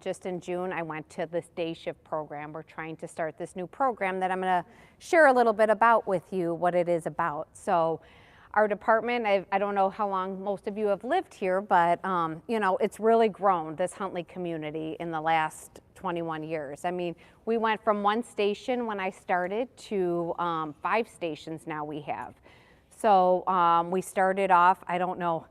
Just in June, I went to this day shift program. We're trying to start this new program that I'm going to share a little bit about with you, what it is about. So our department, I don't know how long most of you have lived here, but you know, it's really grown, this Huntley community, in the last 21 years. I mean, we went from 1 station when I started to 5 stations now we have. So we started off, I don't know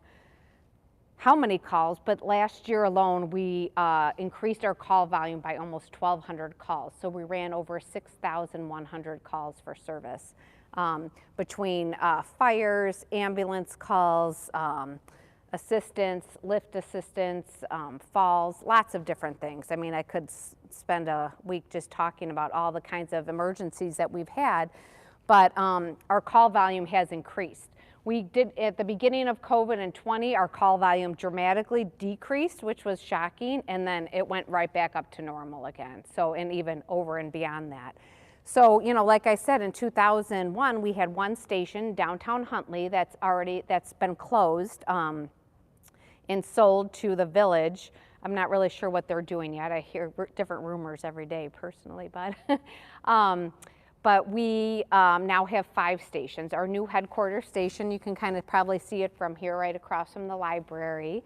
how many calls, but last year alone we increased our call volume by almost 1,200 calls. So we ran over 6,100 calls for service between fires, ambulance calls, assistance, lift assistance, falls, lots of different things. I mean, I could spend a week just talking about all the kinds of emergencies that we've had, but our call volume has increased. We did, at the beginning of COVID in 20, our call volume dramatically decreased, which was shocking, and then it went right back up to normal again. So, and even over and beyond that. So, you know, like I said, in 2001, we had 1 station, downtown Huntley, that's been closed and sold to the Village. I'm not really sure what they're doing yet. I hear different rumors every day personally, but we now have 5 stations. Our new headquarters station, you can kind of probably see it from here, right across from the library.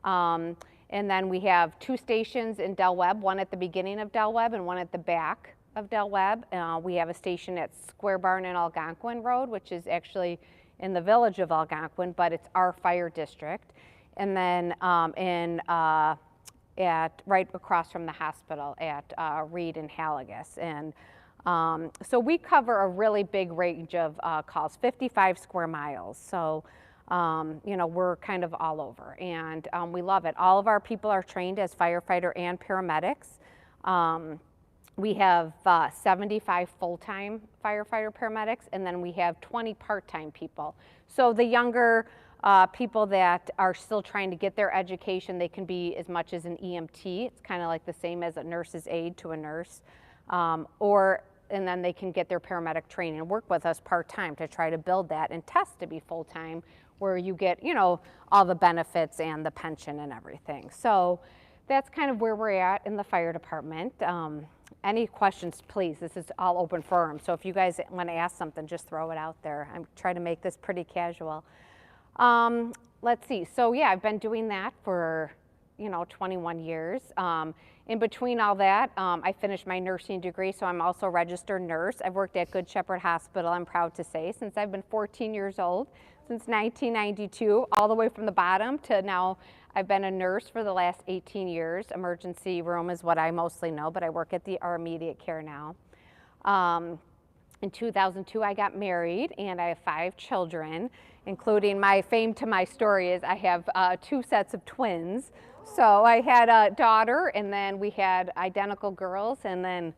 And then we have 2 stations in Del Webb, one at the beginning of Del Webb and one at the back of Del Webb. We have a station at Square Barn and Algonquin Road, which is actually in the village of Algonquin, but it's our fire district. And then right across from the hospital at Reed and Halagus. And so we cover a really big range of calls, 55 square miles. So, you know, we're kind of all over, and we love it. All of our people are trained as firefighter and paramedics. We have 75 full-time firefighter paramedics, and then we have 20 part-time people. So the younger people that are still trying to get their education, they can be as much as an EMT. It's kind of like the same as a nurse's aide to a nurse. And then they can get their paramedic training and work with us part-time to try to build that and test to be full-time, where you get, you know, all the benefits and the pension and everything. So that's kind of where we're at in the fire department. Any questions, please? This is all open forum. So if you guys want to ask something, just throw it out there. I'm trying to make this pretty casual. Let's see. So yeah, I've been doing that for, you know, 21 years. In between all that, I finished my nursing degree, so I'm also a registered nurse. I've worked at Good Shepherd Hospital, I'm proud to say, since I've been 14 years old, since 1992, all the way from the bottom to now. I've been a nurse for the last 18 years. Emergency room is what I mostly know, but I work at our immediate care now. In 2002, I got married, and I have 5 children, including my fame to my story is I have 2 sets of twins. So I had a daughter, and then we had identical girls, and then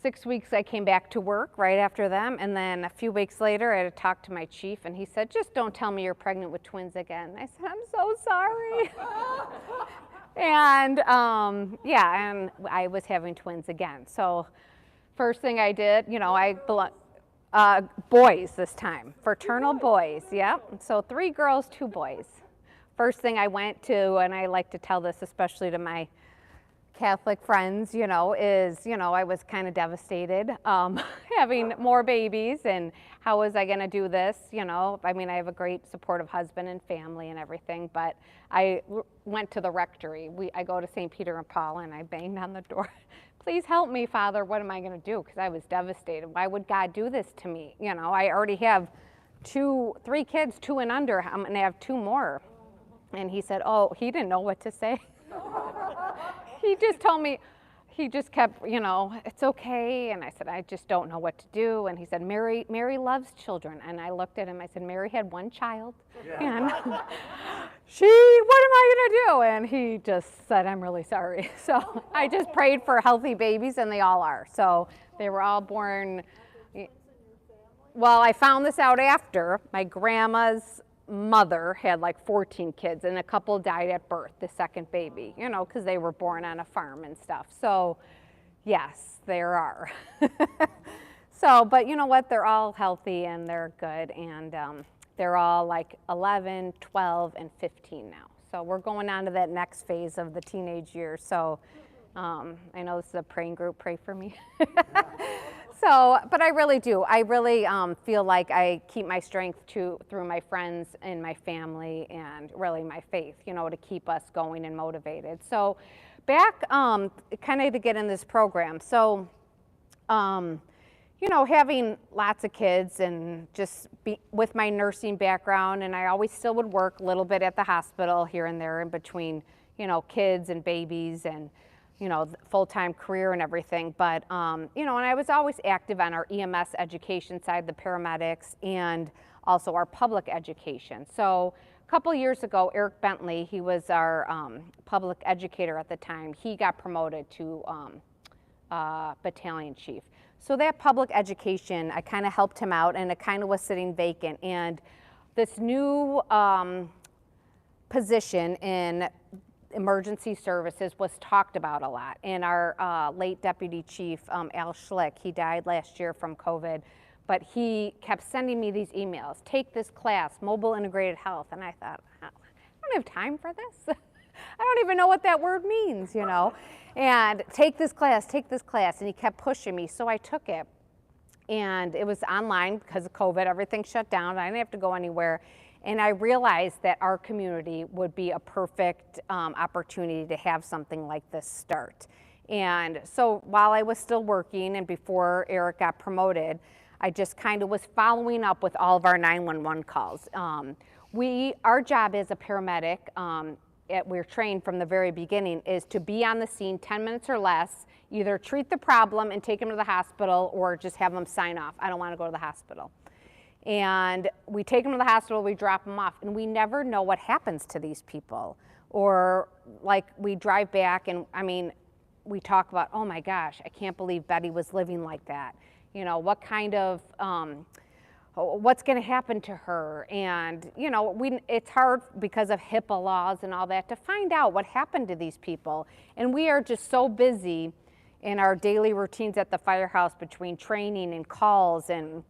6 weeks I came back to work right after them, and then a few weeks later I had to talk to my chief, and he said, just don't tell me you're pregnant with twins again. I said, I'm so sorry. And yeah, and I was having twins again. So first thing I did, you know, boys this time, fraternal boys, yep. So 3 girls, 2 boys. First thing I went to, and I like to tell this especially to my Catholic friends, you know, is, you know, I was kind of devastated having more babies, and how was I going to do this, you know? I mean, I have a great supportive husband and family and everything, but I went to the rectory. I go to St. Peter and Paul, and I banged on the door. Please help me, Father. What am I going to do? Because I was devastated. Why would God do this to me? You know, I already have 3 kids, 2 and under. I'm going to have 2 more. And he said, oh, he didn't know what to say. He just told me, he just kept, you know, it's okay. And I said, I just don't know what to do. And he said, Mary loves children. And I looked at him, I said, Mary had 1 child. Yeah. And what am I going to do? And he just said, I'm really sorry. So I just prayed for healthy babies, and they all are. So they were all born. Well, I found this out after. My grandma's mother had like 14 kids, and a couple died at birth, the second baby, you know, because they were born on a farm and stuff. So yes, there are. So, but you know what, they're all healthy and they're good, and they're all like 11, 12, and 15 now. So we're going on to that next phase of the teenage years. So I know this is a praying group, pray for me. So, but I really do. I really feel like I keep my strength through my friends and my family and really my faith, you know, to keep us going and motivated. So back kind of to get in this program. So, you know, having lots of kids and just with my nursing background, and I always still would work a little bit at the hospital here and there in between, you know, kids and babies and, you know, full-time career and everything. But, you know, and I was always active on our EMS education side, the paramedics, and also our public education. So a couple years ago, Eric Bentley, he was our public educator at the time, he got promoted to battalion chief. So that public education, I kind of helped him out, and it kind of was sitting vacant. And this new position in emergency services was talked about a lot. And our late deputy chief, Al Schlick, he died last year from COVID, but he kept sending me these emails, take this class, mobile integrated health. And I thought, I don't have time for this. I don't even know what that word means, you know. And take this class, and he kept pushing me, so I took it. And it was online because of COVID, everything shut down, I didn't have to go anywhere. And I realized that our community would be a perfect opportunity to have something like this start. And so while I was still working and before Eric got promoted, I just kind of was following up with all of our 911 calls. Our job as a paramedic, we're trained from the very beginning, is to be on the scene 10 minutes or less, either treat the problem and take them to the hospital or just have them sign off. I don't want to go to the hospital. And we take them to the hospital, we drop them off, and we never know what happens to these people. Or like we drive back and I mean, we talk about, oh my gosh, I can't believe Betty was living like that. You know, what kind of, what's going to happen to her? And, you know, it's hard because of HIPAA laws and all that to find out what happened to these people. And we are just so busy in our daily routines at the firehouse between training and calls and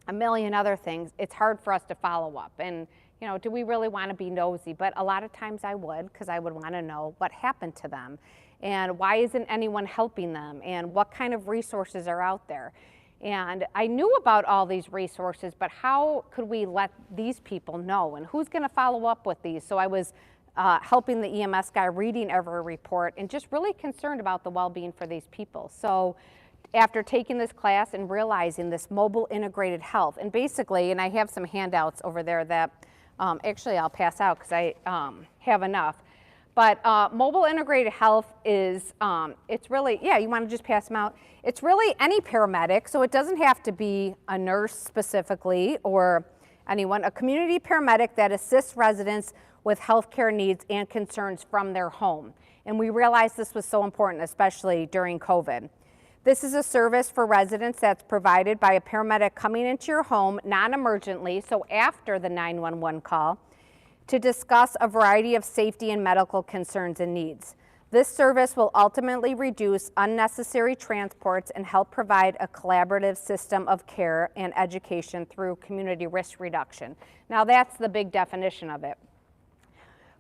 a million other things. It's hard for us to follow up. And, you know, do we really want to be nosy? But a lot of times I would, because I would want to know what happened to them and why isn't anyone helping them and what kind of resources are out there. And I knew about all these resources, but how could we let these people know? And who's going to follow up with these? So I was helping the EMS guy, reading every report, and just really concerned about the well-being for these people. So after taking this class and realizing this mobile integrated health, and basically, and I have some handouts over there that actually I'll pass out because I have enough. But mobile integrated health is, it's really, yeah, you want to just pass them out. It's really any paramedic, so it doesn't have to be a nurse specifically or anyone, a community paramedic that assists residents with healthcare needs and concerns from their home. And we realized this was so important, especially during COVID. This is a service for residents that's provided by a paramedic coming into your home non-emergently, so after the 911 call, to discuss a variety of safety and medical concerns and needs. This service will ultimately reduce unnecessary transports and help provide a collaborative system of care and education through community risk reduction. Now that's the big definition of it.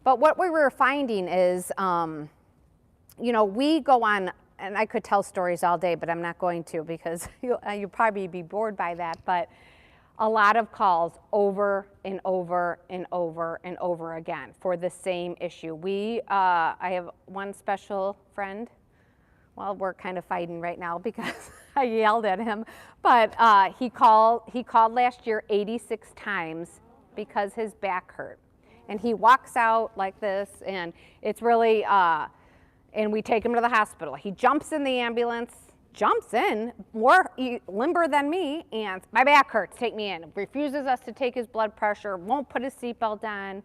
But what we were finding is, you know, we go on, and I could tell stories all day, but I'm not going to because you'll probably be bored by that, but a lot of calls over and over and over and over again for the same issue. I have one special friend, well, we're kind of fighting right now because I yelled at him, but he called last year 86 times because his back hurt. And he walks out like this, and it's really, and we take him to the hospital. He jumps in the ambulance, jumps in, more limber than me, and my back hurts, take me in. Refuses us to take his blood pressure, won't put his seatbelt on,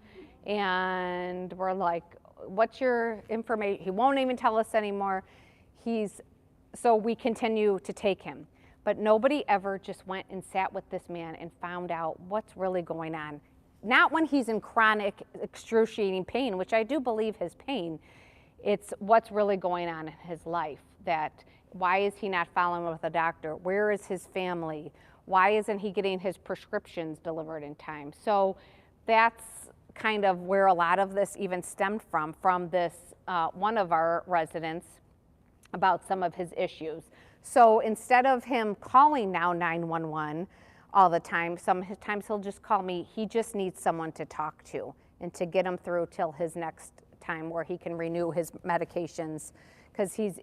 and we're like, what's your information? He won't even tell us anymore. So we continue to take him. But nobody ever just went and sat with this man and found out what's really going on. Not when he's in chronic, excruciating pain, which I do believe his pain. It's what's really going on in his life. That why is he not following with a doctor? Where is his family? Why isn't he getting his prescriptions delivered in time? So that's kind of where a lot of this even stemmed from this one of our residents about some of his issues. So instead of him calling now 911 all the time, sometimes he'll just call me. He just needs someone to talk to and to get him through till his next time where he can renew his medications, because he's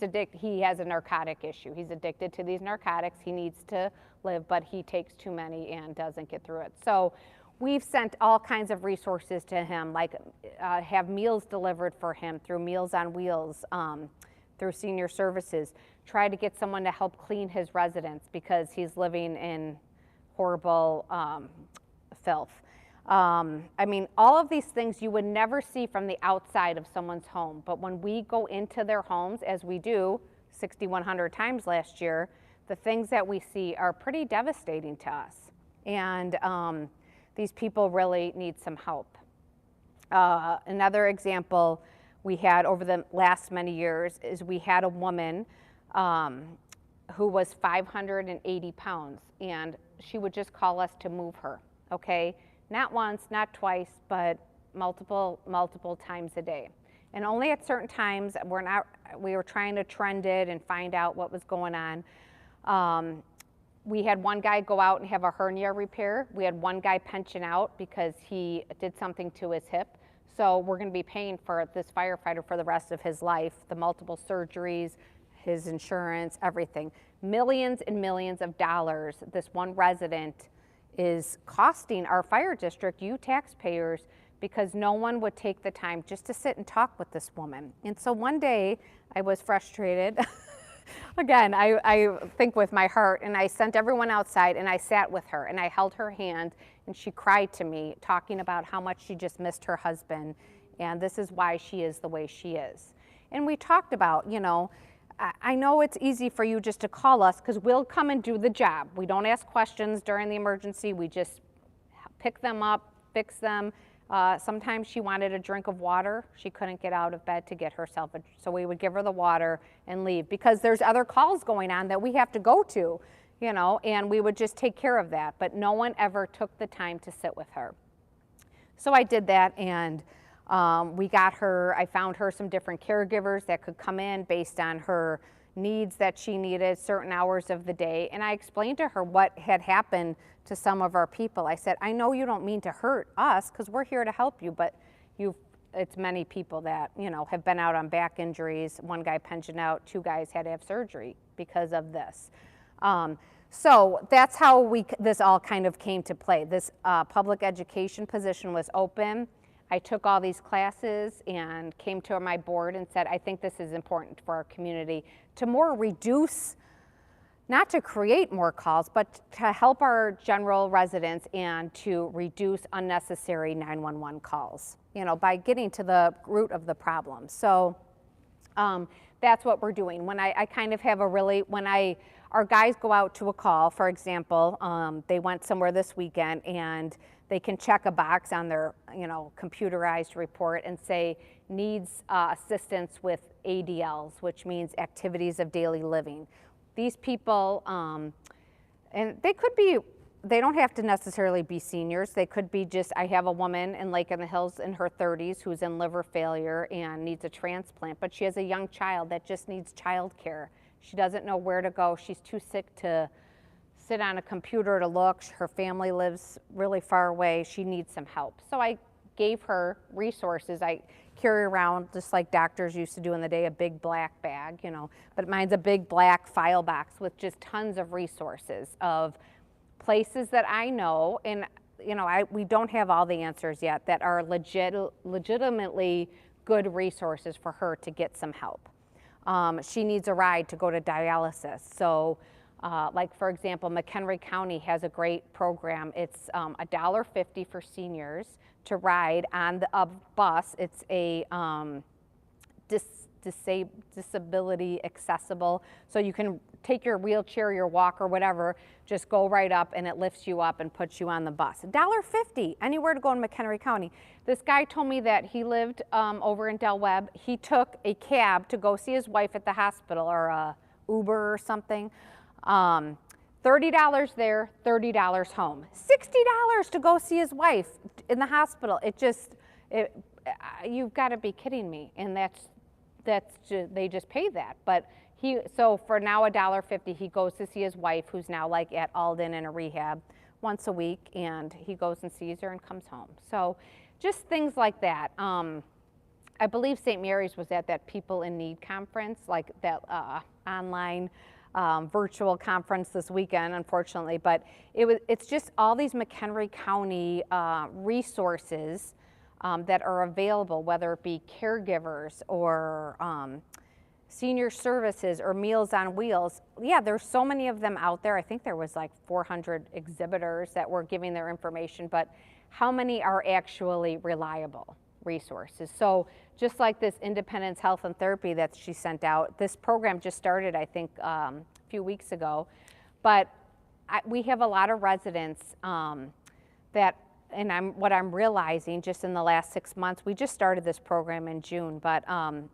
addicted. He has a narcotic issue. He's addicted to these narcotics. He needs to live, but he takes too many and doesn't get through it. So we've sent all kinds of resources to him, like have meals delivered for him through Meals on Wheels, through Senior Services, try to get someone to help clean his residence because he's living in horrible filth. I mean, all of these things you would never see from the outside of someone's home, but when we go into their homes, as we do 6,100 times last year, the things that we see are pretty devastating to us. And these people really need some help. Another example we had over the last many years is we had a woman who was 580 pounds, and she would just call us to move her, okay? Not once, not twice, but multiple times a day. And only at certain times. We were trying to trend it and find out what was going on. We had one guy go out and have a hernia repair. We had one guy pension out because he did something to his hip. So we're going to be paying for this firefighter for the rest of his life, the multiple surgeries, his insurance, everything. Millions and millions of dollars this one resident is costing our fire district, you taxpayers, because no one would take the time just to sit and talk with this woman. And so one day I was frustrated. Again, I think with my heart, and I sent everyone outside and I sat with her and I held her hand and she cried to me, talking about how much she just missed her husband and this is why she is the way she is. And we talked about, you know, I know it's easy for you just to call us because we'll come and do the job. We don't ask questions during the emergency. We just pick them up, fix them. Sometimes she wanted a drink of water. She couldn't get out of bed to get herself so we would give her the water and leave because there's other calls going on that we have to go to, you know, and we would just take care of that. But no one ever took the time to sit with her. So I did that, and we got her, I found her some different caregivers that could come in based on her needs that she needed certain hours of the day. And I explained to her what had happened to some of our people. I said, I know you don't mean to hurt us because we're here to help you, but it's many people that, you know, have been out on back injuries. One guy pensioned out, 2 guys had to have surgery because of this. So that's how this all kind of came to play. This public education position was open. I took all these classes and came to my board and said, I think this is important for our community to more reduce, not to create more calls, but to help our general residents and to reduce unnecessary 911 calls, you know, by getting to the root of the problem. So that's what we're doing. When I kind of have our guys go out to a call, for example, they went somewhere this weekend and they can check a box on their, you know, computerized report and say needs assistance with ADLs, which means activities of daily living. These people, and they don't have to necessarily be seniors. They could be just, I have a woman in Lake in the Hills in her 30s who's in liver failure and needs a transplant, but she has a young child that just needs child care. She doesn't know where to go. She's too sick to sit on a computer to look. Her family lives really far away. She needs some help. So I gave her resources. I carry around, just like doctors used to do in the day, a big black bag, you know, but mine's a big black file box with just tons of resources of places that I know, and you know, we don't have all the answers yet, that are legitimately good resources for her to get some help. She needs a ride to go to dialysis. So like for example, McHenry County has a great program. It's $1.50 for seniors to ride on a bus. It's a disability accessible, so you can take your wheelchair, your walker, whatever, just go right up and it lifts you up and puts you on the bus. $1.50 anywhere to go in McHenry County. This guy told me that he lived over in Del Webb. He took a cab to go see his wife at the hospital, or a Uber or something. $30 there, $30 home. $60 to go see his wife in the hospital. You've got to be kidding me. And they just pay that. But so for now $1.50, he goes to see his wife, who's now like at Alden in a rehab once a week, and he goes and sees her and comes home. So just things like that. I believe St. Mary's was at that People in Need conference, like that online virtual conference this weekend, unfortunately. But it's just all these McHenry County resources that are available, whether it be caregivers or senior services or Meals on Wheels. Yeah, there's so many of them out there. I think there was like 400 exhibitors that were giving their information, but how many are actually reliable resources? So just like this Independence Health and Therapy that she sent out, this program just started, I think, a few weeks ago, but we have a lot of residents what I'm realizing just in the last 6 months, we just started this program in June, but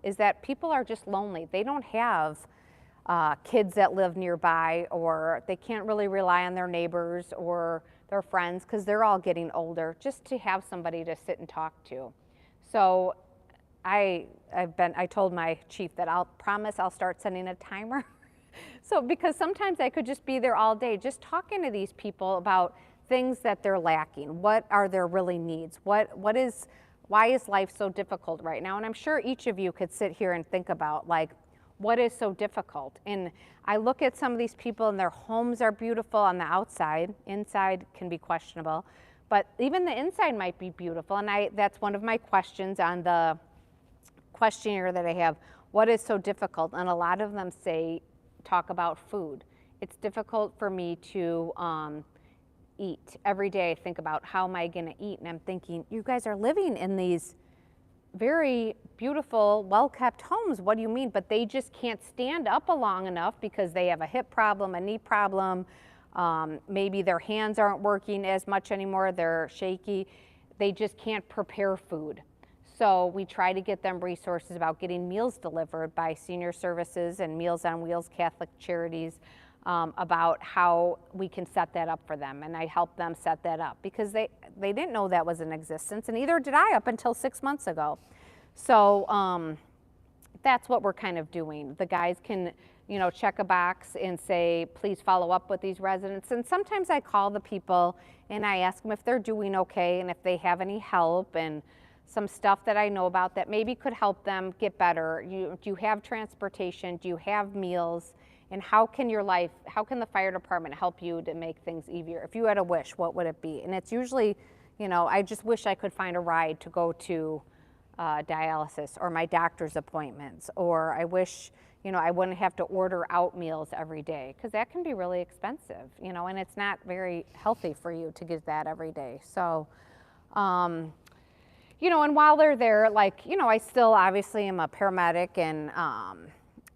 is that people are just lonely. They don't have kids that live nearby, or they can't really rely on their neighbors or their friends because they're all getting older, just to have somebody to sit and talk to. So I told my chief that I'll start setting a timer. So because sometimes I could just be there all day just talking to these people about things that they're lacking. What are their really needs? Why is life so difficult right now? And I'm sure each of you could sit here and think about, like, what is so difficult? And I look at some of these people and their homes are beautiful on the outside. Inside can be questionable, but even the inside might be beautiful. And that's one of my questions on the questionnaire that I have. What is so difficult? And a lot of them talk about food. It's difficult for me to eat. Every day I think about, how am I going to eat? And I'm thinking, you guys are living in these very beautiful, well-kept homes. What do you mean? But they just can't stand up long enough because they have a hip problem, a knee problem. Maybe their hands aren't working as much anymore. They're shaky. They just can't prepare food. So we try to get them resources about getting meals delivered by senior services and Meals on Wheels Catholic Charities, about how we can set that up for them. And I help them set that up because they didn't know that was in existence, and neither did I up until 6 months ago. So that's what we're kind of doing. The guys can, check a box and say, please follow up with these residents. And sometimes I call the people and I ask them if they're doing okay and if they have any help and some stuff that I know about that maybe could help them get better. Do you have transportation? Do you have meals? And how can the fire department help you to make things easier? If you had a wish, what would it be? And it's usually, I just wish I could find a ride to go to dialysis or my doctor's appointments, or I wish, I wouldn't have to order out meals every day, because that can be really expensive, and it's not very healthy for you to get that every day. So, and while they're there, I still obviously am a paramedic and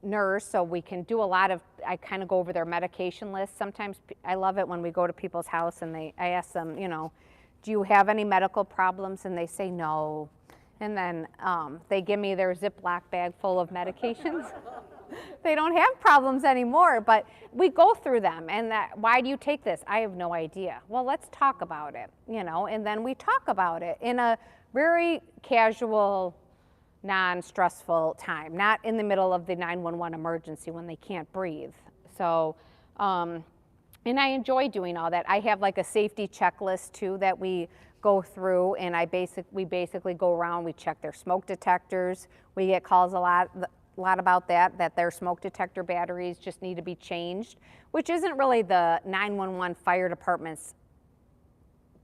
nurse, so we can do I kind of go over their medication list. Sometimes I love it when we go to people's house and I ask them, do you have any medical problems? And they say no. And then they give me their Ziploc bag full of medications. They don't have problems anymore, but we go through them. And why do you take this? I have no idea. Well, let's talk about it, and then we talk about it in a very casual, non-stressful time, not in the middle of the 911 emergency when they can't breathe. So, and I enjoy doing all that. I have like a safety checklist too that we go through, and we basically go around, we check their smoke detectors. We get calls a lot about that their smoke detector batteries just need to be changed, which isn't really the 911 fire department's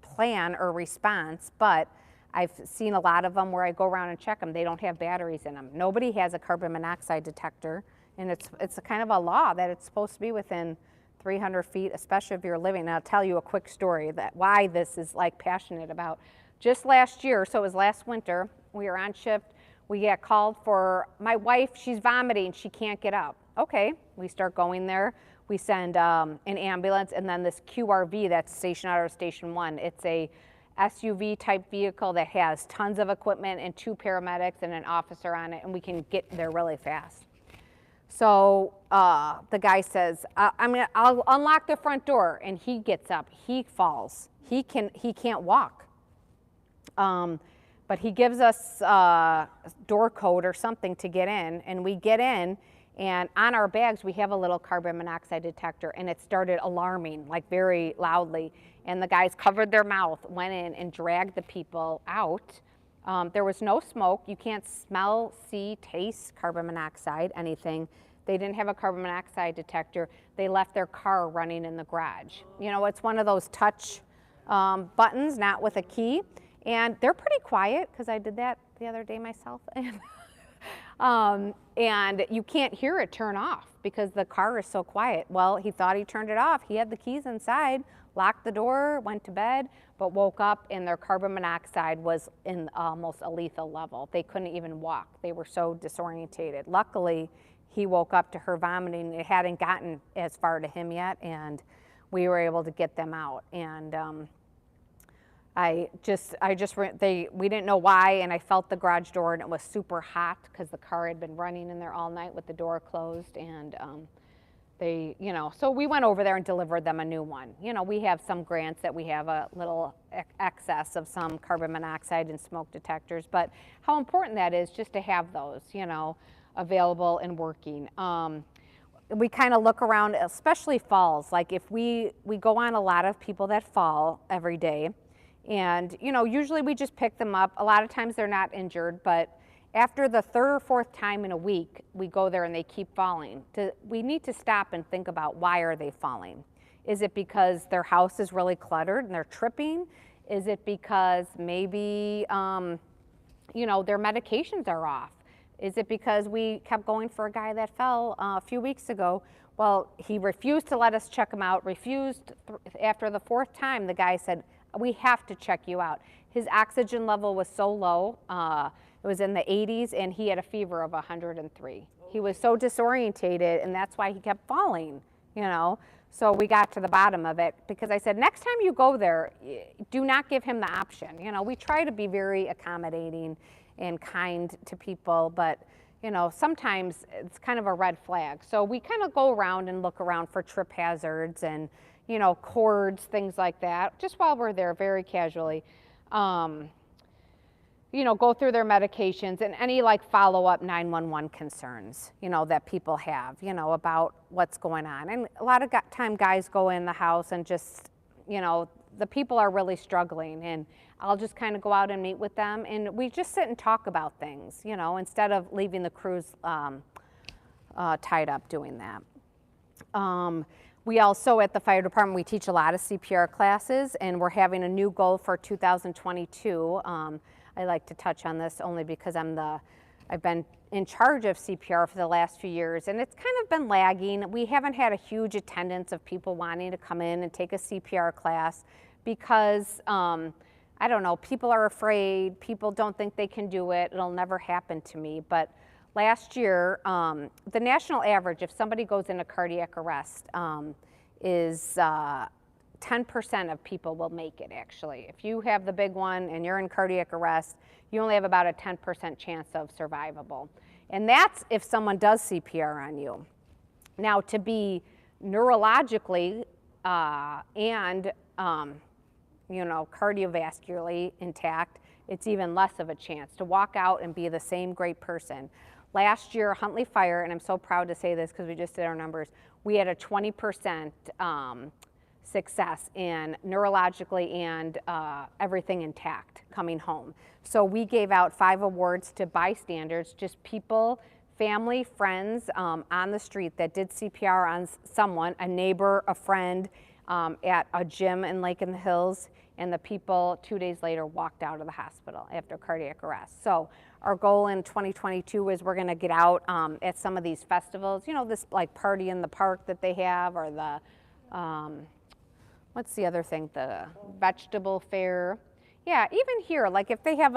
plan or response, but I've seen a lot of them where I go around and check them. They don't have batteries in them. Nobody has a carbon monoxide detector, and it's a kind of a law that it's supposed to be within 300 feet, especially if you're living. And I'll tell you a quick story that why this is passionate about. Just last year, so it was last winter, we were on shift. We get called for my wife. She's vomiting. She can't get up. Okay, we start going there. We send an ambulance, and then this QRV that's stationed out of Station 1. It's a SUV type vehicle that has tons of equipment and 2 paramedics and an officer on it, and we can get there really fast. So the guy says, I'll unlock the front door, and he gets up. He falls. He can't walk. But he gives us door code or something to get in, and we get in, and on our bags we have a little carbon monoxide detector, and it started alarming like very loudly, and the guys covered their mouth, went in and dragged the people out. There was no smoke. You can't smell, see, taste carbon monoxide, anything. They didn't have a carbon monoxide detector. They left their car running in the garage. You know, it's one of those touch buttons, not with a key. And they're pretty quiet, because I did that the other day myself. And you can't hear it turn off because the car is so quiet. Well, he thought he turned it off. He had the keys inside, locked the door, went to bed, but woke up and their carbon monoxide was in almost a lethal level. They couldn't even walk. They were so disorientated. Luckily, he woke up to her vomiting. It hadn't gotten as far to him yet, and we were able to get them out. And we didn't know why, and I felt the garage door, and it was super hot because the car had been running in there all night with the door closed, and so we went over there and delivered them a new one. You know, we have some grants that we have a little excess of some carbon monoxide and smoke detectors, but how important that is just to have those, you know, available and working. We kind of look around, especially falls. Like if we go on a lot of people that fall every day, and, you know, usually we just pick them up. A lot of times they're not injured, but after the third or fourth time in a week, we go there and they keep falling. We need to stop and think about, why are they falling? Is it because their house is really cluttered and they're tripping? Is it because maybe, you know, their medications are off? Is it because we kept going for a guy that fell a few weeks ago? Well, he refused to let us check him out, after the fourth time, the guy said, we have to check you out. His oxygen level was so low, it was in the 80s, and he had a fever of 103. He was so disorientated, and that's why he kept falling, you know? So we got to the bottom of it, because I said, next time you go there, do not give him the option. You know, we try to be very accommodating and kind to people, but, you know, sometimes it's kind of a red flag. So we kind of go around and look around for trip hazards and, you know, cords, things like that, just while we're there, very casually. You know, go through their medications and any like follow-up 911 concerns, you know, that people have, you know, about what's going on. And a lot of time guys go in the house and just, you know, the people are really struggling, and I'll just kind of go out and meet with them, and we just sit and talk about things, you know, instead of leaving the crews tied up doing that. We also, at the fire department, we teach a lot of CPR classes, and we're having a new goal for 2022. I like to touch on this only because I've been in charge of CPR for the last few years, and it's kind of been lagging. We haven't had a huge attendance of people wanting to come in and take a CPR class because, I don't know, people are afraid, people don't think they can do it, it'll never happen to me. But last year, the national average, if somebody goes into cardiac arrest, is 10% of people will make it, actually. If you have the big one and you're in cardiac arrest, you only have about a 10% chance of survivable. And that's if someone does CPR on you. Now, to be neurologically and you know, cardiovascularly intact, it's even less of a chance to walk out and be the same great person. Last year, Huntley Fire, and I'm so proud to say this because we just did our numbers, we had a 20% success in neurologically and everything intact coming home. So we gave out 5 awards to bystanders, just people, family, friends on the street that did CPR on someone, a neighbor, a friend, at a gym in Lake in the Hills, and the people 2 days later walked out of the hospital after cardiac arrest. So our goal in 2022 is we're gonna get out at some of these festivals, you know, this like party in the park that they have, or the, what's the other thing, the vegetable fair. Yeah, even here, like if they have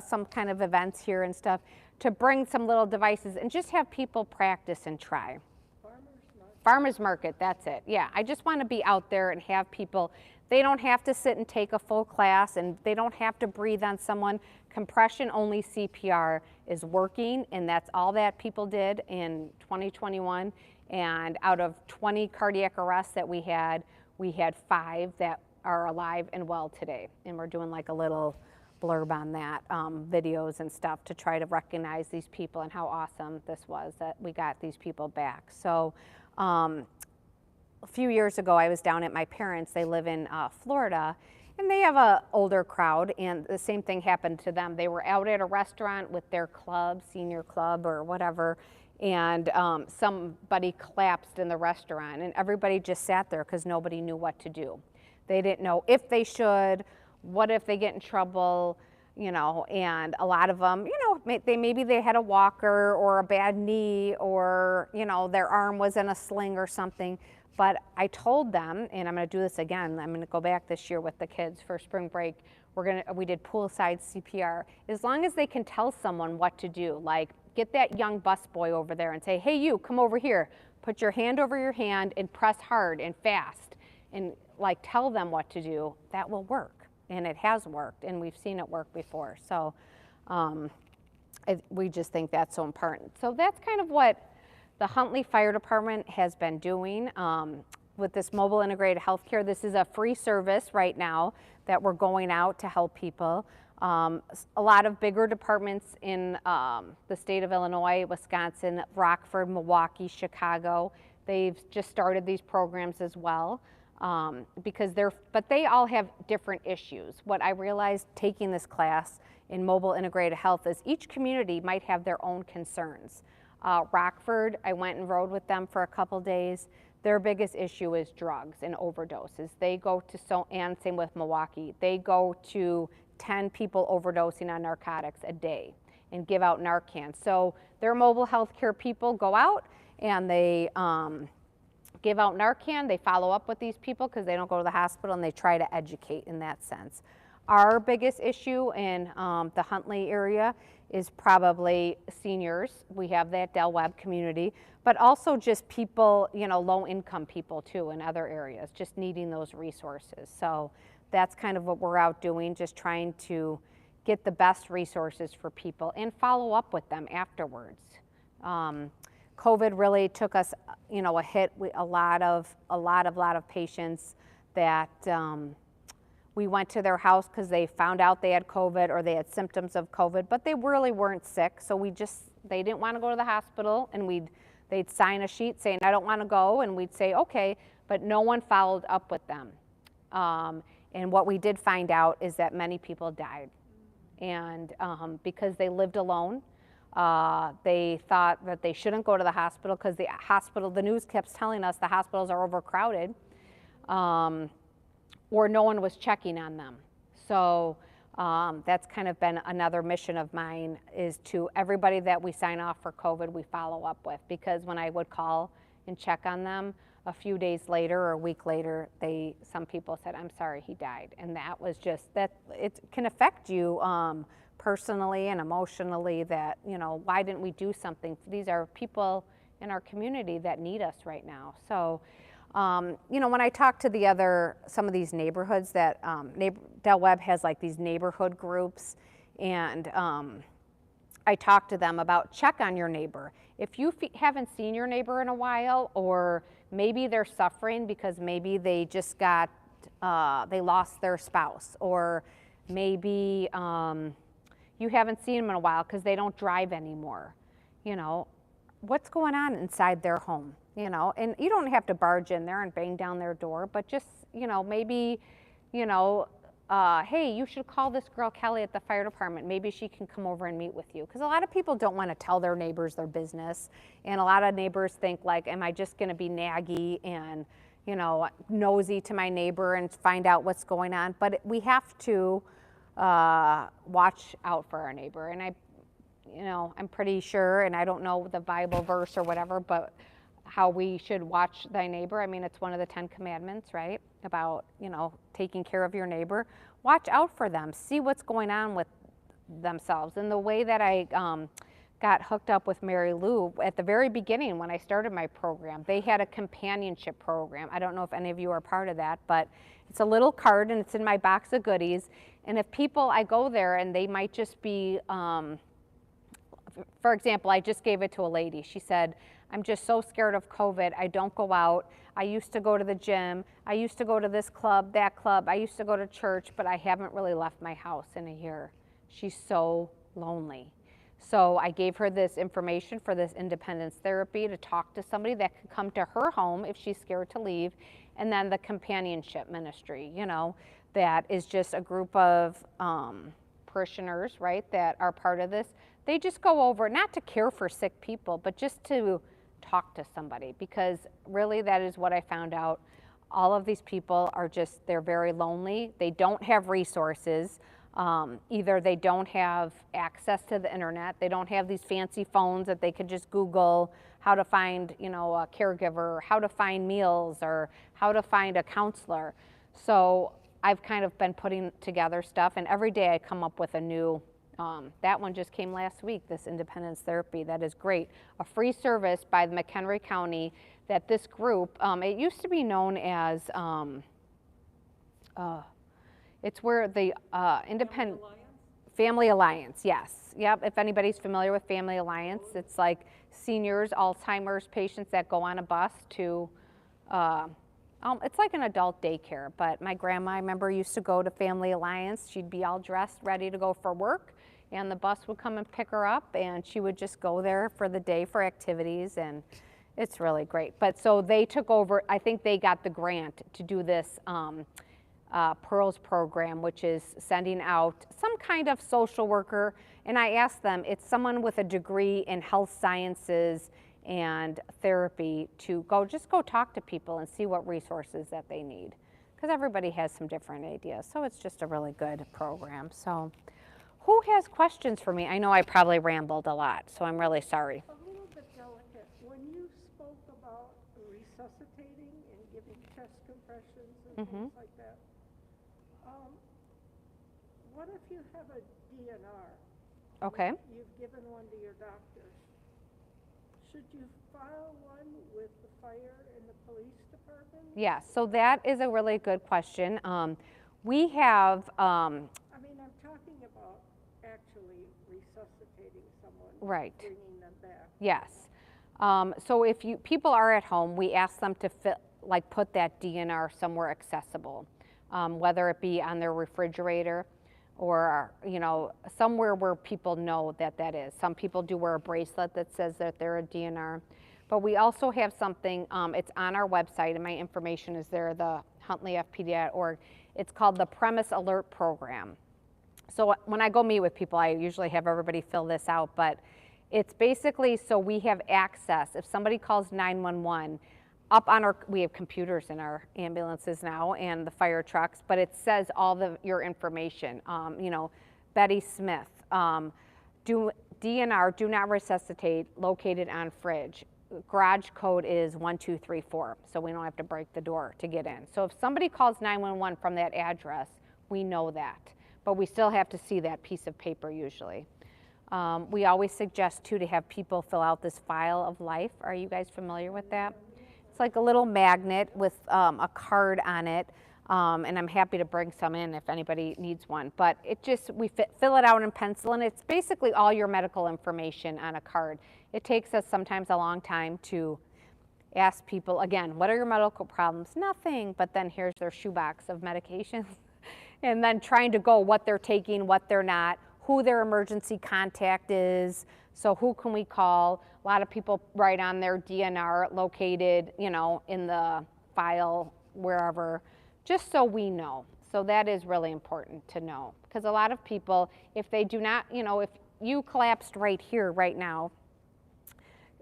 some kind of events here and stuff, to bring some little devices and just have people practice and try. Farmers market, that's it. Yeah, I just want to be out there and have people, they don't have to sit and take a full class, and they don't have to breathe on someone. Compression only CPR is working, and that's all that people did in 2021. And out of 20 cardiac arrests that we had 5 that are alive and well today. And we're doing like a little blurb on that, videos and stuff to try to recognize these people and how awesome this was that we got these people back. So a few years ago, I was down at my parents'. They live in Florida, and they have an older crowd, and the same thing happened to them. They were out at a restaurant with their club, senior club or whatever, and somebody collapsed in the restaurant, and everybody just sat there because nobody knew what to do. They didn't know if they should, what if they get in trouble, you know, and a lot of them, you know, maybe they had a walker or a bad knee, or, you know, their arm was in a sling or something. But I told them, and I'm going to do this again, I'm going to go back this year with the kids for spring break. We did poolside CPR. As long as they can tell someone what to do, like get that young busboy over there and say, hey, you, come over here. Put your hand over your hand and press hard and fast, and like tell them what to do. That will work, and it has worked, and we've seen it work before. So we just think that's so important. So that's kind of what the Huntley Fire Department has been doing with this mobile integrated healthcare. This is a free service right now that we're going out to help people. A lot of bigger departments in the state of Illinois, Wisconsin, Rockford, Milwaukee, Chicago, they've just started these programs as well, but they all have different issues. What I realized taking this class in mobile integrated health is each community might have their own concerns. Rockford, I went and rode with them for a couple days. Their biggest issue is drugs and overdoses. They go to, and same with Milwaukee, they go to 10 people overdosing on narcotics a day and give out Narcan. So their mobile healthcare people go out and they give out Narcan. They follow up with these people because they don't go to the hospital, and they try to educate in that sense. Our biggest issue in the Huntley area is probably seniors. We have that Del Webb community, but also just people, you know, low income people too in other areas, just needing those resources. So that's kind of what we're out doing, just trying to get the best resources for people and follow up with them afterwards. COVID really took us, you know, a hit. A lot of patients that we went to their house because they found out they had COVID or they had symptoms of COVID, but they really weren't sick. So they didn't want to go to the hospital, and they'd sign a sheet saying, I don't want to go, and we'd say, okay, but no one followed up with them. And what we did find out is that many people died. And because they lived alone, they thought that they shouldn't go to the hospital because the news kept telling us the hospitals are overcrowded. Or no one was checking on them. So that's kind of been another mission of mine, is to everybody that we sign off for COVID, we follow up with, because when I would call and check on them, a few days later or a week later, some people said, I'm sorry, he died. And that was just, that it can affect you personally and emotionally, that, you know, why didn't we do something? These are people in our community that need us right now. So, you know, when I talk to some of these neighborhoods that, Del Webb has like these neighborhood groups, and I talk to them about check on your neighbor. If you haven't seen your neighbor in a while, or maybe they're suffering because maybe they just they lost their spouse, or maybe you haven't seen them in a while because they don't drive anymore, you know, what's going on inside their home? You know, and you don't have to barge in there and bang down their door, but just, you know, maybe, you know, hey, you should call this girl Kelly at the fire department. Maybe she can come over and meet with you. Because a lot of people don't want to tell their neighbors their business. And a lot of neighbors think, like, am I just going to be naggy and, you know, nosy to my neighbor and find out what's going on? But we have to watch out for our neighbor. And I'm pretty sure, and I don't know the Bible verse or whatever, but how we should watch thy neighbor. I mean, it's one of the 10 commandments, right? About, you know, taking care of your neighbor. Watch out for them. See what's going on with themselves. And the way that I got hooked up with Mary Lou at the very beginning when I started my program, they had a companionship program. I don't know if any of you are part of that, but it's a little card and it's in my box of goodies. And if I go there and they might just be for example, I just gave it to a lady. She said, I'm just so scared of COVID. I don't go out. I used to go to the gym. I used to go to this club, that club. I used to go to church, but I haven't really left my house in a year. She's so lonely. So I gave her this information for this independence therapy to talk to somebody that could come to her home if she's scared to leave. And then the companionship ministry, you know, that is just a group of parishioners, right, that are part of this. They just go over, not to care for sick people, but just to talk to somebody, because really that is what I found out. All of these people are just, they're very lonely. They don't have resources. Either they don't have access to the internet, they don't have these fancy phones that they could just Google how to find, you know, a caregiver, how to find meals, or how to find a counselor. So I've kind of been putting together stuff, and every day I come up with a new, that one just came last week, this independence therapy. That is great. A free service by the McHenry County that this group, it used to be known as, it's where the independent Family Alliance, yes. Yep, if anybody's familiar with Family Alliance, it's like seniors, Alzheimer's patients that go on a bus to, it's like an adult daycare, but my grandma, I remember, used to go to Family Alliance. She'd be all dressed, ready to go for work, and the bus would come and pick her up, and she would just go there for the day for activities, and it's really great. But so they took over, I think they got the grant to do this Pearls program, which is sending out some kind of social worker, and I asked them, it's someone with a degree in health sciences and therapy to just go talk to people and see what resources that they need, because everybody has some different ideas. So it's just a really good program. So who has questions for me? I know I probably rambled a lot, so I'm really sorry. A little bit delicate. When you spoke about resuscitating and giving chest compressions and things like that, what if you have a DNR? Okay. You've given one to your doctor. Should you file one with the fire and the police department? Yes, so that is a really good question. We have, I mean, I'm talking about actually resuscitating someone, right, bringing them back. Yes. So if people are at home, we ask them to put that DNR somewhere accessible, whether it be on their refrigerator or, you know, somewhere where people know that that is. Some people do wear a bracelet that says that they're a DNR. But we also have something, it's on our website, and my information is there, the huntleyfpd.org. It's called the Premise Alert Program. So when I go meet with people, I usually have everybody fill this out, but it's basically so we have access. If somebody calls 911, up on we have computers in our ambulances now and the fire trucks, but it says all your information. You know, Betty Smith, DNR, do not resuscitate, located on fridge. Garage code is 1234, so we don't have to break the door to get in. So if somebody calls 911 from that address, we know that, but we still have to see that piece of paper usually. We always suggest too to have people fill out this file of life. Are you guys familiar with that? It's like a little magnet with a card on it, and I'm happy to bring some in if anybody needs one. But it just, we fill it out in pencil, and it's basically all your medical information on a card. It takes us sometimes a long time to ask people, again, what are your medical problems? Nothing, but then here's their shoebox of medications. And then trying to go what they're taking, what they're not, who their emergency contact is, so who can we call? A lot of people write on their DNR located, you know, in the file, wherever, just so we know. So that is really important to know, because a lot of people, if they do not, you know, if you collapsed right here, right now,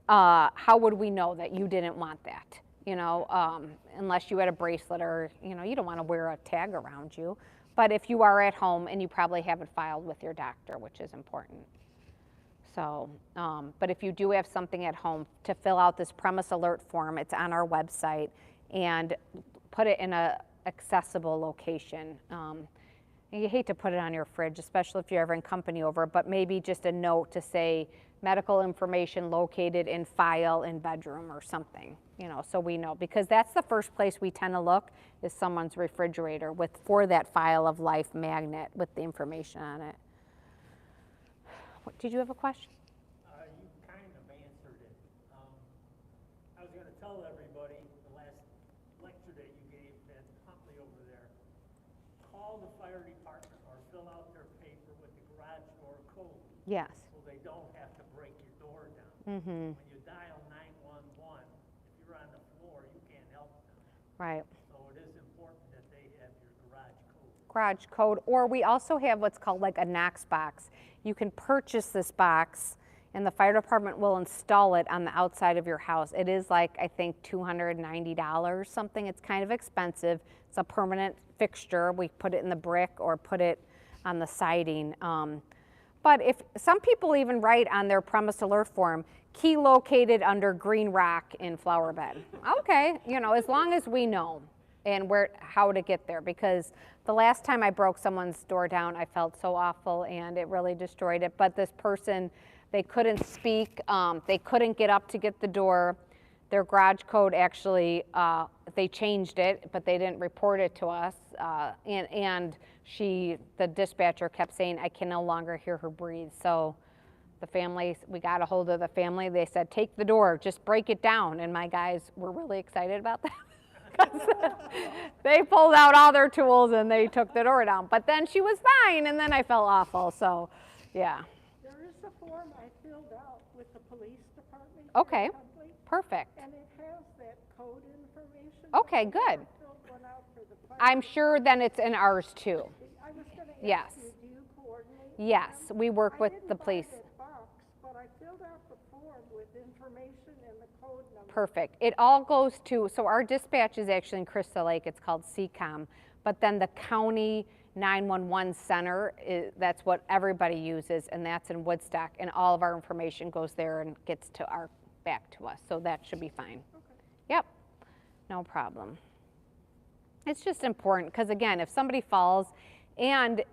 how would we know that you didn't want that? You know, unless you had a bracelet or, you know, you don't want to wear a tag around you. But if you are at home and you probably have it filed with your doctor, which is important. So, but if you do have something at home, to fill out this premise alert form, it's on our website, and put it in a accessible location. And you hate to put it on your fridge, especially if you're ever in company over, but maybe just a note to say medical information located in file in bedroom or something, you know, so we know, because that's the first place we tend to look, is someone's refrigerator for that file of life magnet with the information on it. Did you have a question? tell everybody, the last lecture that you gave at Huntley over there, call the fire department or fill out their paper with the garage door code. Yes. So they don't have to break your door down. Mm-hmm. When you dial 911, if you're on the floor, you can't help them. Right. So it is important that they have your garage code. Garage code, or we also have what's called like a Knox box. You can purchase this box and the fire department will install it on the outside of your house. It is like, I think, $290 something. It's kind of expensive. It's a permanent fixture. We put it in the brick or put it on the siding. But if some people even write on their premise alert form, key located under green rock in flower bed. Okay, you know, as long as we know and how to get there, because the last time I broke someone's door down, I felt so awful and it really destroyed it. But this person, they couldn't speak, they couldn't get up to get the door. Their garage code actually, they changed it, but they didn't report it to us. And the dispatcher kept saying, I can no longer hear her breathe. So the family, we got a hold of the family. They said, take the door, just break it down. And my guys were really excited about that. They pulled out all their tools and they took the door down. But then she was fine, and then I felt awful, so yeah. There is a form I filled out with the police department. Okay, in Bentley, perfect. and it has that code information. Okay, but I good. never filled one out for the fire I'm sure then it's in ours too. I was gonna ask Yes. you, do you coordinate? with Yes, them? we work with the I police. didn't find that box, but I filled out the form with information and the code number. Perfect. It all goes to, so our dispatch is actually in Crystal Lake, it's called CCOM, but then the county 911 center, that's what everybody uses, and that's in Woodstock, and all of our information goes there and gets back to us, so that should be fine. Okay. Yep, no problem. It's just important, because again, if somebody falls, and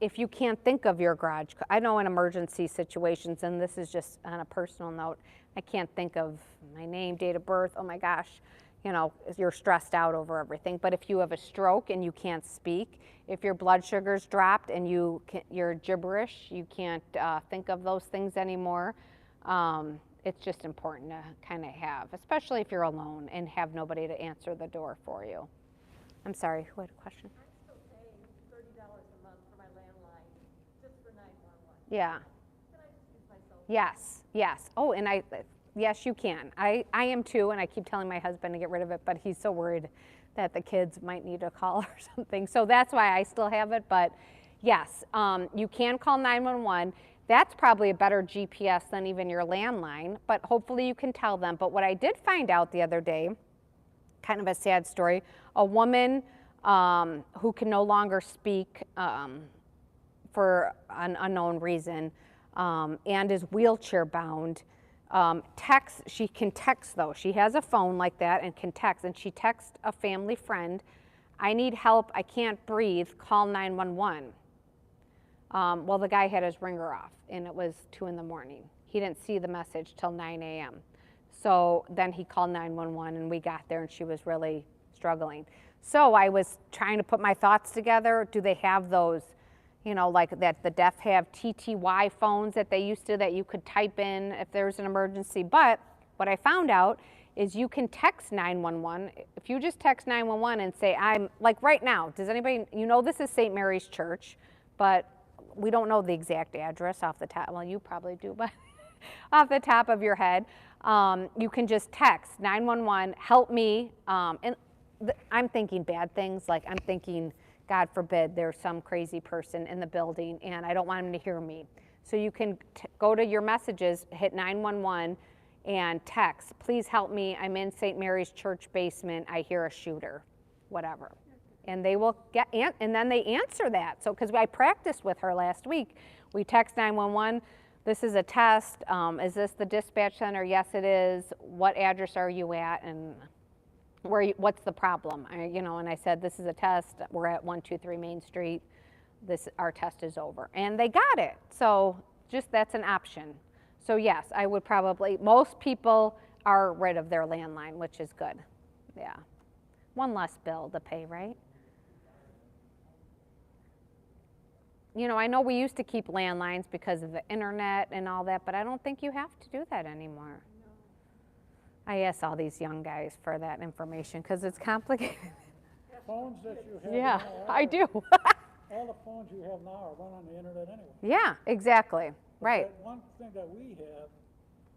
if you can't think of your garage, I know in emergency situations, and this is just on a personal note, I can't think of my name, date of birth, oh my gosh, you know, you're stressed out over everything. But if you have a stroke and you can't speak, if your blood sugar's dropped and you're gibberish, you can't think of those things anymore, it's just important to kind of have, especially if you're alone and have nobody to answer the door for you. I'm sorry, who had a question? I'm still paying $30 a month for my landline, just for 911. Yeah. Can I just use my cell phone? Yes, yes. Oh, and yes, you can. I am too, and I keep telling my husband to get rid of it, but he's so worried that the kids might need a call or something. So that's why I still have it, but yes, you can call 911. That's probably a better GPS than even your landline, but hopefully you can tell them. But what I did find out the other day, kind of a sad story, a woman who can no longer speak for an unknown reason and is wheelchair bound, she can text though. She has a phone like that and can text, and she texts a family friend, I need help, I can't breathe, call 911. Well, the guy had his ringer off and it was 2 in the morning. He didn't see the message till 9 a.m. So then he called 911 and we got there and she was really struggling. So I was trying to put my thoughts together. Do they have those, you know, like that the deaf have TTY phones that they used to, that you could type in if there's an emergency? But what I found out is you can text 911. If you just text 911 and say, I'm, like right now, does anybody, you know this is St. Mary's Church, but we don't know the exact address off the top. Well, you probably do, but off the top of your head. You can just text 911, help me. And I'm thinking bad things, like I'm thinking, God forbid, there's some crazy person in the building and I don't want him to hear me. So you can go to your messages, hit 911 and text, please help me, I'm in St. Mary's Church basement, I hear a shooter, whatever. And they will get, and then they answer that. So, because I practiced with her last week, we text 911, this is a test, is this the dispatch center? Yes, it is. What address are you at? And what's the problem? And I said, this is a test. We're at 123 Main Street. Our test is over. And they got it. So just that's an option. So yes, I would probably, most people are rid of their landline, which is good. Yeah. One less bill to pay, right? I know we used to keep landlines because of the internet and all that, but I don't think you have to do that anymore. I ask all these young guys for that information because it's complicated. Phones that you have Yeah, now, I do. all the phones you have now are run on the internet anyway. Yeah, exactly, But right. that one thing that we have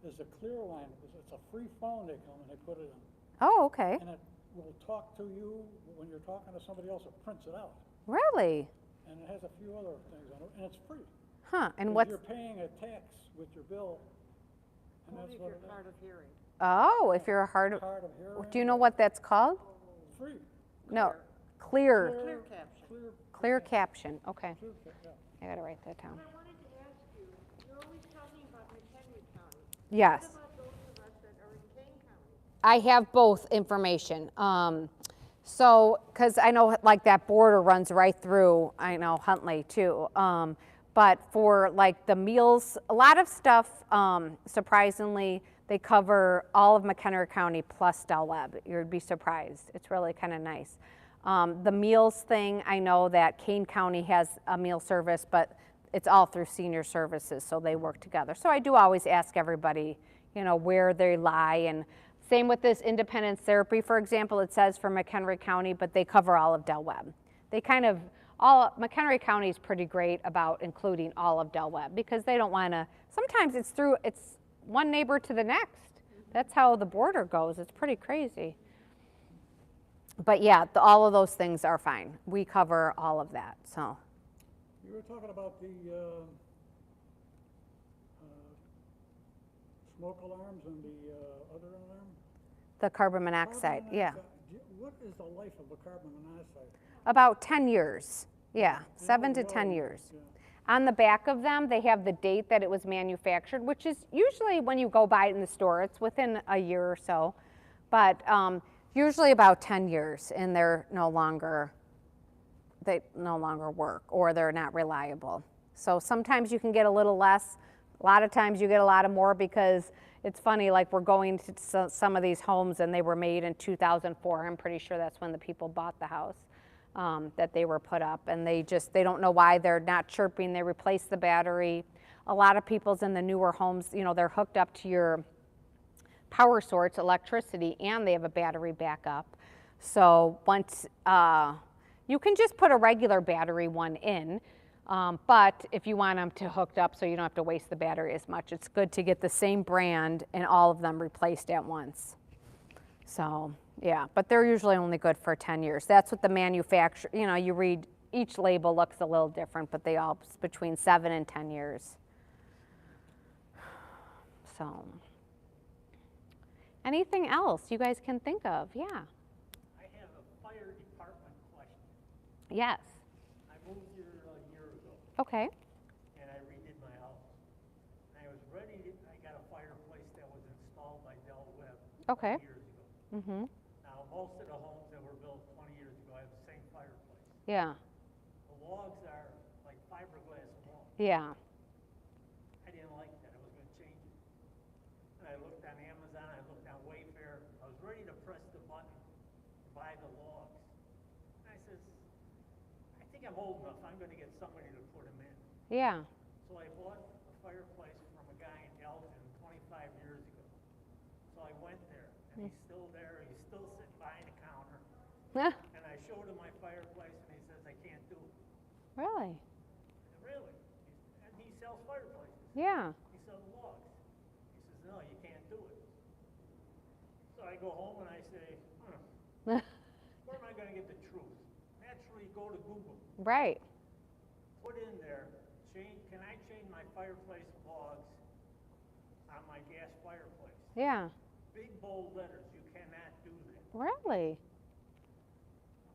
is a clear line, it's a free phone they come and they put it in. Oh, okay, And it will talk to you when you're talking to somebody else, it prints it out. really? And it has a few other things on it, and it's free. Huh, and 'Cause what's, you're paying a tax with your bill, and Only that's if what you're it hard of hearing. oh, if you're a hard, is. Hard of hearing. do you know what that's called? Free. No, clear, Clear caption. clear caption, okay. Clear, yeah. I gotta write that down. I wanted to ask you, you're always talking about McHenry County. Yes. What about those of us that are in Kane County? I have both information. So, because I know like that border runs right through, I know Huntley too. But for like the meals, a lot of stuff, surprisingly, they cover all of McHenry County plus Del Webb. You'd be surprised. It's really kind of nice. The meals thing, I know that Kane County has a meal service, but it's all through senior services, so they work together. So I do always ask everybody, you know, where they lie. And same with this independence therapy, for example, it says for McHenry County, but they cover all of Del Webb. They kind of, McHenry County is pretty great about including all of Del Webb because they don't want to, sometimes it's one neighbor to the next. That's how the border goes. It's pretty crazy. But yeah, all of those things are fine. We cover all of that, so. You were talking about the smoke alarms and the other alarm? The carbon monoxide, Carbon yeah. monoxide. What is the life of a carbon monoxide? About 10 years, yeah, You 7 to know, 10 years. yeah. On the back of them, they have the date that it was manufactured, which is usually when you go buy it in the store, it's within a year or so. But usually about 10 years, and they no longer work or they're not reliable. So sometimes you can get a little less. A lot of times you get a lot of more because it's funny, like we're going to some of these homes and they were made in 2004. I'm pretty sure that's when the people bought the house. That they were put up, and they don't know why they're not chirping. They replace the battery. A lot of people's in the newer homes, you know, they're hooked up to your power source, electricity, and they have a battery backup. So once, you can just put a regular battery one in, but if you want them to hooked up so you don't have to waste the battery as much, it's good to get the same brand and all of them replaced at once. So. Yeah, but they're usually only good for 10 years. That's what the manufacturer, you know, you read, each label looks a little different, but they all between 7 and 10 years. So, anything else you guys can think of? Yeah. I have a fire department question. Yes. I moved here a year ago, Okay. and I redid my house. And I was I got a fireplace that was installed by Del Webb Okay. 20 years ago. Mm-hmm. Now, most of the homes that were built 20 years ago have the same fireplace. Yeah. The logs are like fiberglass logs. Yeah. I didn't like that. I was going to change it. And I looked on Amazon, I looked on Wayfair. I was ready to press the button to buy the logs. And I says, I think I'm old enough. I'm going to get somebody to put them in. Yeah. So I bought a fireplace from a guy in Elgin 25 years ago. So I went there, and he's still there. He's still sitting behind a counter. And I showed him my fireplace, and he says, I can't do it. Really? Really? And he sells fireplaces. Yeah. He sells logs. He says, no, you can't do it. So I go home and I say, where am I going to get the truth? Naturally, go to Google. Right. Put in there, can I change my fireplace logs on my gas fireplace? Yeah. Big bold letters, you cannot do that. Really?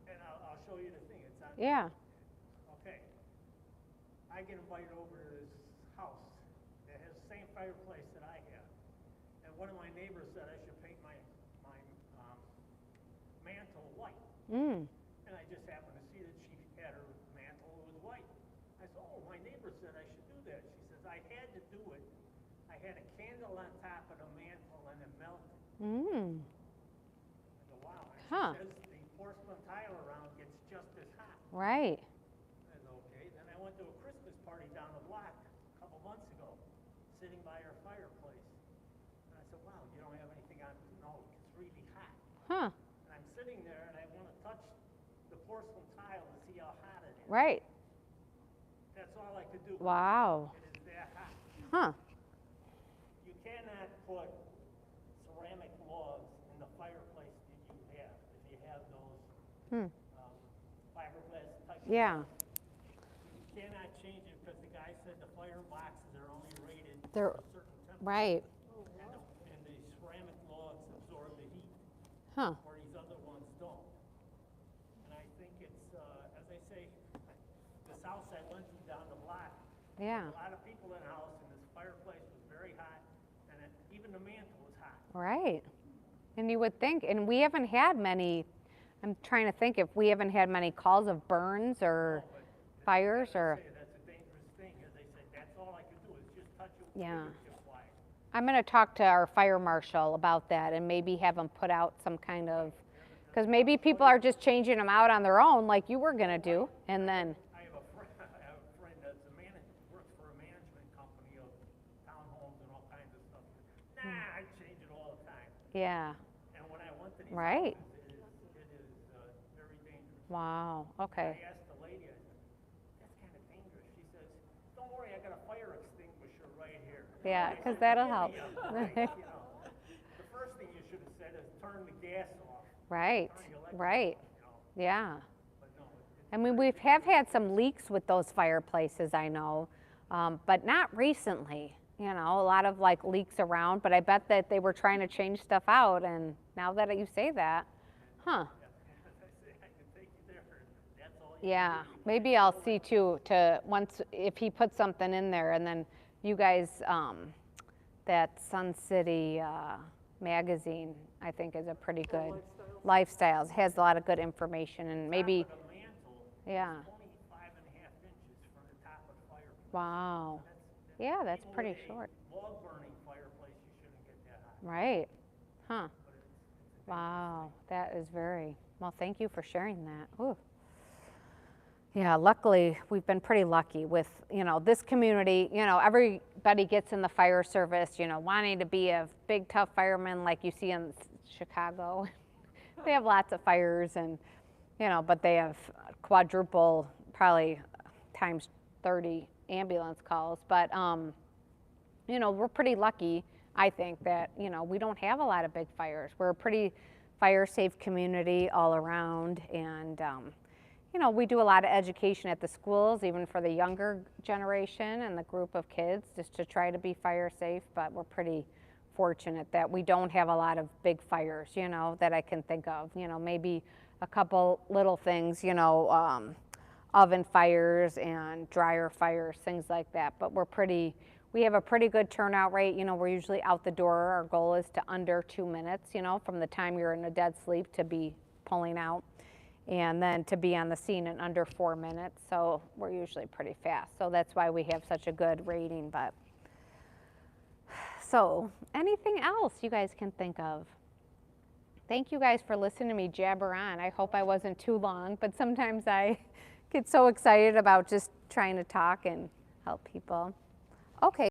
And I'll show you the thing, it's on. Yeah. Okay. I get invited over to this house that has the same fireplace that I have. And one of my neighbors said I should paint my mantle white. Mm. And I just happened to see that she had her mantle was white. I said, oh, my neighbor said I should do that. She says, I had to do it. I had a candle on top of the mantle and it melted. Mm. I go, wow. And Huh. she says the porcelain tile around gets just as hot. Right. I said, okay. Then I went to a Christmas party down the block a couple months ago, sitting by her fireplace. And I said, wow, you don't have anything on? No, Huh, And I'm sitting there and I want to touch the porcelain tile to see how hot it is. right. That's all I could do. Wow. It is that hot. Huh, You cannot put ceramic logs in the fireplace that you have, if you have those hmm, fiberglass type. yeah, You cannot change it because the guy said the fire boxes are only rated They're- for a certain temperature. right, And the ceramic logs absorb the heat, huh, where these other ones don't. And I think it's, as I say, the south side Lindsay down the block. yeah, A lot of people in the house, and this fireplace was very hot, and even the mantle was hot. right. And you would think, and we haven't had many, I'm trying to think if we haven't had many calls of burns or But fires as I or, say, that's a dangerous thing, as they said, that's all I could do is just touch it with Yeah. fingertip wise. I'm gonna talk to our fire marshal about that and maybe have them put out some kind of, because maybe people are just changing them out on their own like you were gonna do, and then, I have a friend that's a manager, works for a management company of townhomes and all kinds of stuff. Nah, I change it all the time. yeah, And when I went to these Right. houses, it is very dangerous. wow, okay, I asked the lady, I said, that's kind of dangerous. She says, don't worry, I got a fire extinguisher right here. yeah, I because said, that'll "Give help. me a break," you know. The first thing you should have said is turn the gas off, Right, turn the electric right, off, you know. yeah. But no, I mean, we have had some leaks with those fireplaces, I know, but not recently. You know, a lot of like leaks around, but I bet that they were trying to change stuff out, and now that you say that, huh? as I say, I can take you there, and that's all you Yeah, can do. You maybe can't I'll go see too, to once, if he puts something in there, and then you guys, that Sun City magazine, I think is a pretty good, Lifestyles, has a lot of good information, and maybe, top of the mantle yeah, is only 5.5 inches from the top of the fireplace. wow, That's, yeah, that's even pretty with a short, log burning fireplace, you shouldn't get that hot. right, huh, But it's a wow, that is very, well, thank you for sharing that, ooh. Yeah, luckily, we've been pretty lucky with, this community, everybody gets in the fire service, wanting to be a big, tough fireman like you see in Chicago. They have lots of fires and, but they have quadruple, probably times 30 ambulance calls. But, we're pretty lucky, I think, that, we don't have a lot of big fires. We're a pretty fire-safe community all around, and, we do a lot of education at the schools, even for the younger generation and the group of kids, just to try to be fire safe, but we're pretty fortunate that we don't have a lot of big fires, that I can think of. Maybe a couple little things, oven fires and dryer fires, things like that, but we have a pretty good turnout rate. We're usually out the door. Our goal is to under 2 minutes, from the time you're in a dead sleep to be pulling out, and then to be on the scene in under 4 minutes. So we're usually pretty fast. So that's why we have such a good rating. But so anything else you guys can think of? Thank you guys for listening to me jabber on. I hope I wasn't too long, but sometimes I get so excited about just trying to talk and help people. Okay.